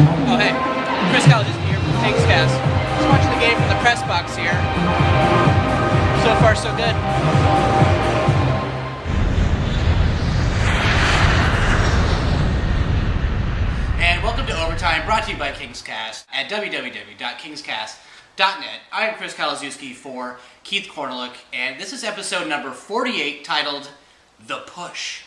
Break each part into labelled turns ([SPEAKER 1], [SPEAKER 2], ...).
[SPEAKER 1] Oh, hey. Chris College here from KingsCast. Just watching the game from the press box here. So far, so good. And welcome to Overtime, brought to you by KingsCast at www.kingscast.net. I am Chris Kalazewski for Keith Cornelick, and this is episode number 48, titled The Push.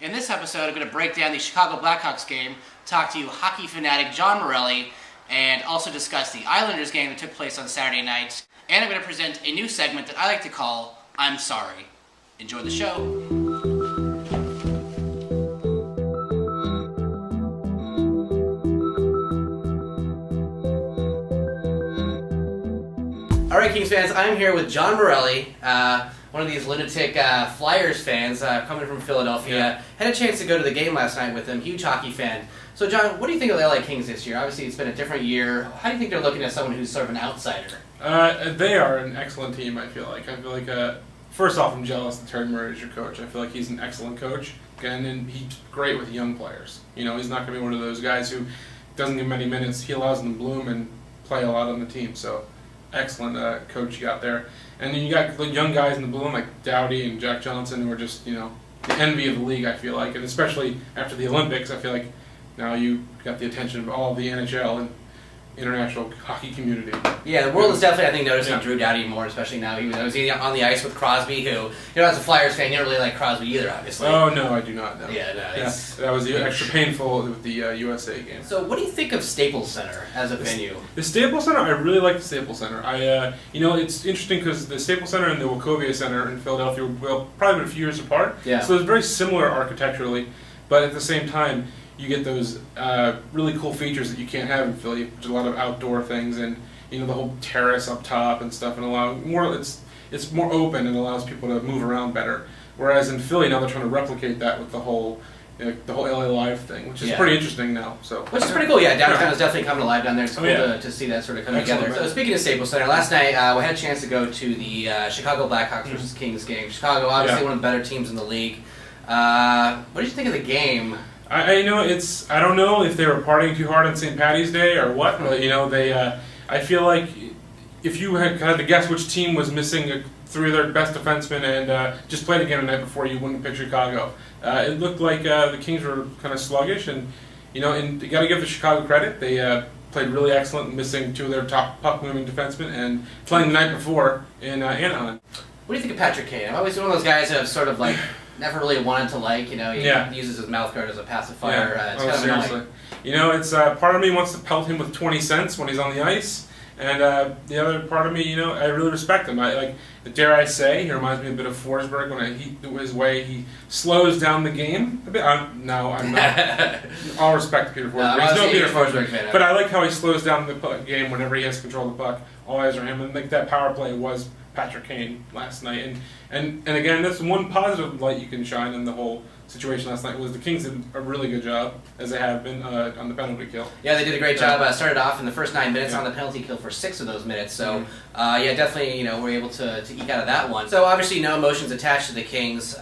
[SPEAKER 1] In this episode, I'm going to break down the Chicago Blackhawks game, talk to you hockey fanatic John Morelli, and also discuss the Islanders game that took place on Saturday night. And I'm going to present a new segment that I like to call I'm Sorry. Enjoy the show. All right, Kings fans, I'm here with John Morelli, one of these lunatic Flyers fans coming from Philadelphia.
[SPEAKER 2] Yeah.
[SPEAKER 1] Had a chance to go to the game last night with him, huge hockey fan. So, John, what do you think of the LA Kings this year? Obviously, it's been a different year. How do you think they're looking at someone who's sort of an outsider?
[SPEAKER 2] They are an excellent team, I feel like. First off, I'm jealous that Terry Murray is your coach. I feel like he's an excellent coach, and he's great with young players. You know, he's not going to be one of those guys who doesn't give many minutes. He allows them to bloom and play a lot on the team, so excellent coach you got there. And then you got the young guys in the bloom like Doughty and Jack Johnson who are just, you know, the envy of the league, I feel like. And especially after the Olympics, I feel like now you got the attention of all the NHL and international hockey community.
[SPEAKER 1] Yeah, the world is definitely, I think, noticing
[SPEAKER 2] Yeah.
[SPEAKER 1] Drew Doughty more, especially now. He was on the ice with Crosby, who, you know, as a Flyers fan, you don't really like Crosby either, obviously.
[SPEAKER 2] Oh, no, I do not know.
[SPEAKER 1] Yeah, no, it's...
[SPEAKER 2] That was extra painful with the USA game.
[SPEAKER 1] So what do you think of Staples Center as a venue?
[SPEAKER 2] The Staples Center, I really like the Staples Center. You know, it's interesting because the Staples Center and the Wachovia Center in Philadelphia were probably a few years apart.
[SPEAKER 1] Yeah.
[SPEAKER 2] So it's very similar architecturally, but at the same time, you get those really cool features that you can't have in Philly. There's a lot of outdoor things, and you know the whole terrace up top and stuff, and it's more open and allows people to move around better. Whereas in Philly now they're trying to replicate that with the whole LA Live thing, which is pretty interesting now. So
[SPEAKER 1] which is pretty cool. Yeah, downtown is definitely coming alive down there. It's cool
[SPEAKER 2] yeah.
[SPEAKER 1] to see that sort of come
[SPEAKER 2] Excellent.
[SPEAKER 1] together. So speaking of Staples Center, last night we had a chance to go to the Chicago Blackhawks versus Kings game. Chicago, obviously one of the better teams in the league. What did you think of the game?
[SPEAKER 2] I know I don't know if they were partying too hard on St. Patty's Day or what, but you know they. I feel like if you had to guess which team was missing three of their best defensemen and just played a game the night before, you wouldn't pick Chicago. It looked like the Kings were kind of sluggish, and you know, and you got to give the Chicago credit. They played really excellent, missing two of their top puck-moving defensemen, and playing the night before in Anaheim.
[SPEAKER 1] What do you think of Patrick Kane? I'm always one of those guys who have sort of like never really wanted to like. You know, he uses his mouth guard as a pacifier. It's kind of
[SPEAKER 2] seriously.
[SPEAKER 1] annoying.
[SPEAKER 2] You know, it's part of me wants to pelt him with 20 cents when he's on the ice, and the other part of me, you know, I really respect him. Dare I say, he reminds me a bit of Forsberg when his way he slows down the game a bit. I'm not. All respect to Peter Forsberg.
[SPEAKER 1] He's no Peter Forsberg fan.
[SPEAKER 2] But I like how he slows down the game whenever he has control of the puck. All eyes are on him, and like that power play was Patrick Kane last night. And again, that's one positive light you can shine in the whole situation last night was the Kings did a really good job, as they have been, on the penalty kill.
[SPEAKER 1] Yeah, they did a great job. Started off in the first 9 minutes on the penalty kill for 6 of those minutes. So, definitely, you know, we're able to eke out of that one. So, obviously, no emotions attached to the Kings.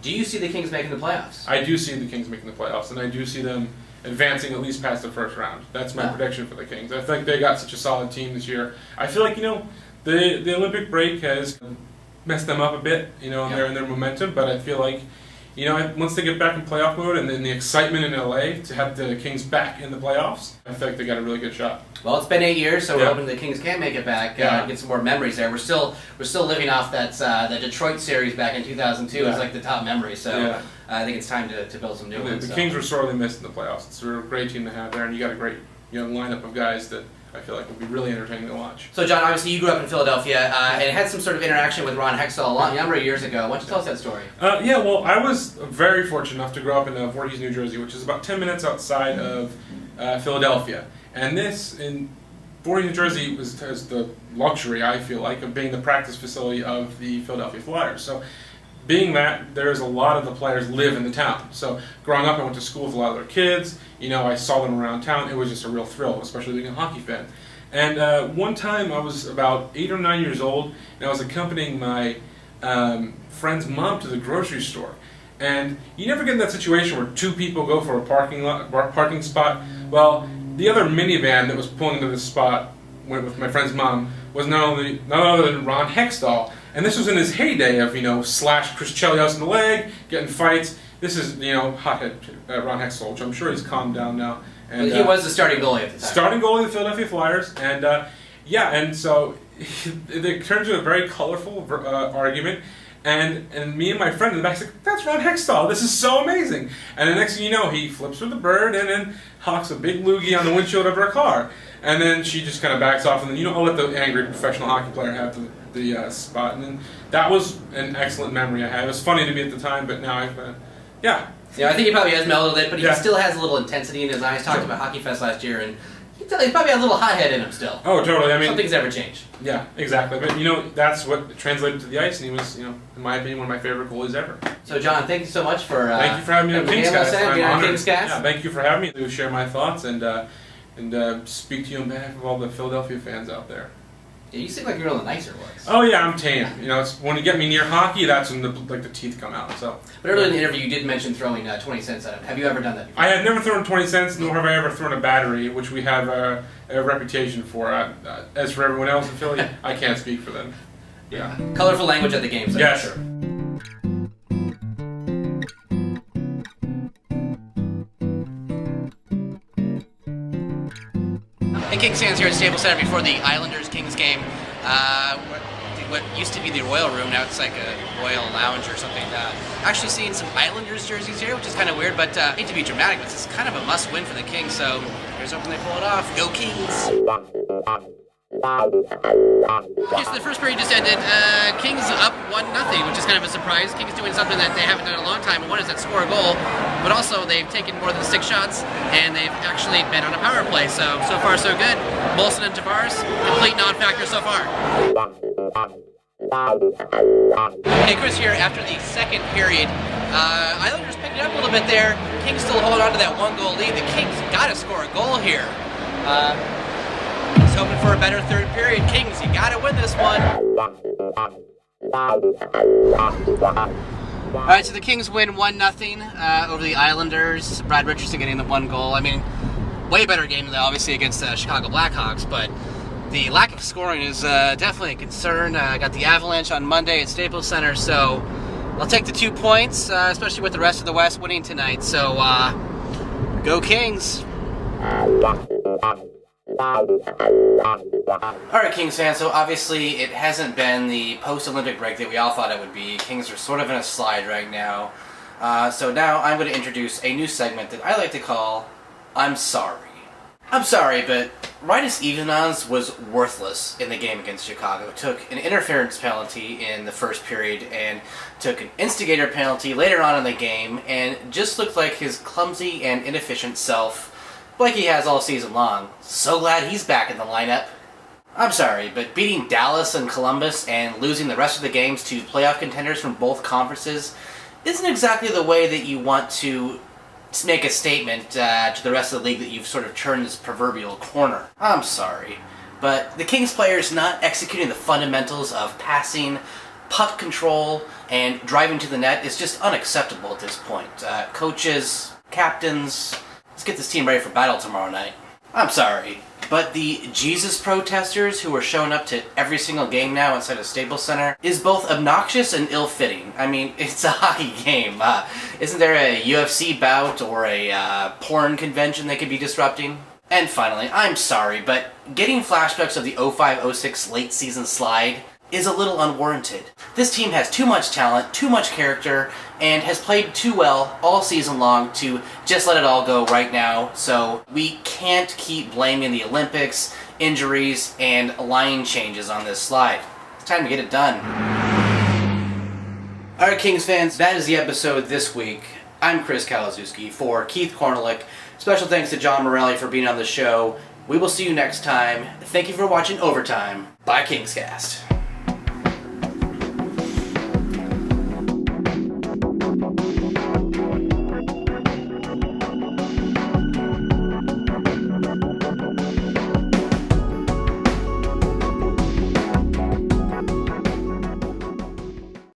[SPEAKER 1] Do you see the Kings making the playoffs?
[SPEAKER 2] I do see the Kings making the playoffs, and I do see them advancing at least past the first round. That's my prediction for the Kings. I think they got such a solid team this year. I feel like, you know, the Olympic break has messed them up a bit, you know, in their momentum, but I feel like, you know, once they get back in playoff mode and then the excitement in LA to have the Kings back in the playoffs, I feel like they got a really good shot.
[SPEAKER 1] Well, it's been 8 years, so we're hoping the Kings can make it back, get some more memories there. We're still living off that the Detroit series back in 2002 is like the top memory, so I think it's time to build some new ones.
[SPEAKER 2] The Kings were sorely missed in the playoffs. It's a great team to have there, and you got a great young lineup of guys that I feel like would be really entertaining to watch.
[SPEAKER 1] So, John, obviously you grew up in Philadelphia and had some sort of interaction with Ron Hextall a number of years ago. Why don't you tell us that story?
[SPEAKER 2] Well, I was very fortunate enough to grow up in Voorhees, New Jersey, which is about 10 minutes outside of Philadelphia. And this, in Voorhees, New Jersey, has the luxury, I feel like, of being the practice facility of the Philadelphia Flyers. So, being that, there's a lot of the players live in the town. So growing up, I went to school with a lot of their kids. You know, I saw them around town. It was just a real thrill, especially being a hockey fan. And one time I was about 8 or 9 years old, and I was accompanying my friend's mom to the grocery store. And you never get in that situation where two people go for a parking spot. Well, the other minivan that was pulling into this spot with my friend's mom was none other than Ron Hextall. And this was in his heyday of, slash Chris Chelios in the leg, getting fights. This is, hothead Ron Hextall, which I'm sure he's calmed down now. And
[SPEAKER 1] he was the starting goalie at the time.
[SPEAKER 2] Starting goalie of the Philadelphia Flyers. And, and so it turned into a very colorful argument. And me and my friend in the back said, "That's Ron Hextall. This is so amazing." And the next thing you know, he flips with the bird and then hawks a big loogie on the windshield of her car. And then she just kind of backs off, and then I'll let the angry professional hockey player have the spot. And then that was an excellent memory I had. It was funny to me at the time, but now
[SPEAKER 1] Yeah, I think he probably has mellowed a bit, but he still has a little intensity in his eyes. Talked about Hockey Fest last year, and he probably has a little hothead in him still.
[SPEAKER 2] Oh, totally. I mean,
[SPEAKER 1] something's never changed.
[SPEAKER 2] Yeah, exactly. But that's what translated to the ice, and he was, in my opinion, one of my favorite goalies ever.
[SPEAKER 1] So, John, thank you so much for
[SPEAKER 2] thank you for having me on KingsCast.
[SPEAKER 1] I'm honored. KingsCast.
[SPEAKER 2] Yeah, thank you for having me to share my thoughts and speak to you on behalf of all the Philadelphia fans out there.
[SPEAKER 1] Yeah, you seem like you're one of the nicer ones.
[SPEAKER 2] Oh yeah, I'm tame. It's when you get me near hockey, that's when the teeth come out. So.
[SPEAKER 1] But earlier in the interview, you did mention throwing 20 cents at him. Have you ever done that before?
[SPEAKER 2] I have never thrown 20 cents, nor have I ever thrown a battery, which we have a reputation for. As for everyone else in Philly, I can't speak for them. Yeah.
[SPEAKER 1] Colorful language at the games.
[SPEAKER 2] Yeah, sure.
[SPEAKER 1] And Kings fans here at Staples Center before the Islanders-Kings game. What used to be the Royal Room, now it's like a Royal Lounge or something. Actually seeing some Islanders jerseys here, which is kind of weird, but I hate to be dramatic, but this is kind of a must-win for the Kings, so here's hoping they pull it off. Go Kings! Okay, so the first period just ended. Kings up 1-0, which is kind of a surprise. Kings doing something that they haven't done in a long time. One is that score a goal, but also they've taken more than 6 shots, and they've actually been on a power play. So far so good. Molson and Tavares, complete non-factor so far. Okay, Chris here after the second period. Islanders picked it up a little bit there. Kings still hold on to that 1-goal lead. The Kings got to score a goal here. He's hoping for a better third period. Kings, you got to win this one. All right, so the Kings win 1-0 over the Islanders. Brad Richardson getting the 1 goal. I mean, way better game than obviously against the Chicago Blackhawks, but the lack of scoring is definitely a concern. Got the Avalanche on Monday at Staples Center, so I'll take the 2 points, especially with the rest of the West winning tonight. So, go Kings. Alright, Kings fans, so obviously it hasn't been the post-Olympic break that we all thought it would be. Kings are sort of in a slide right now. So now I'm going to introduce a new segment that I like to call I'm Sorry. I'm sorry, but Raitis Ivanov was worthless in the game against Chicago. Took an interference penalty in the first period and took an instigator penalty later on in the game and just looked like his clumsy and inefficient self like he has all season long. So glad he's back in the lineup. I'm sorry, but beating Dallas and Columbus and losing the rest of the games to playoff contenders from both conferences isn't exactly the way that you want to make a statement to the rest of the league that you've sort of turned this proverbial corner. I'm sorry, but the Kings players not executing the fundamentals of passing, puck control, and driving to the net is just unacceptable at this point. Coaches, captains, let's get this team ready for battle tomorrow night. I'm sorry, but the Jesus protesters who are showing up to every single game now inside of Staples Center is both obnoxious and ill-fitting. I mean, it's a hockey game. Isn't there a UFC bout or a porn convention they could be disrupting? And finally, I'm sorry, but getting flashbacks of the 05-06 late season slide is a little unwarranted. This team has too much talent, too much character, and has played too well all season long to just let it all go right now, so we can't keep blaming the Olympics, injuries, and line changes on this slide. It's time to get it done. Alright, Kings fans, that is the episode this week. I'm Chris Kalazewski for Keith Korneluk. Special thanks to John Morelli for being on the show. We will see you next time. Thank you for watching Overtime by KingsCast.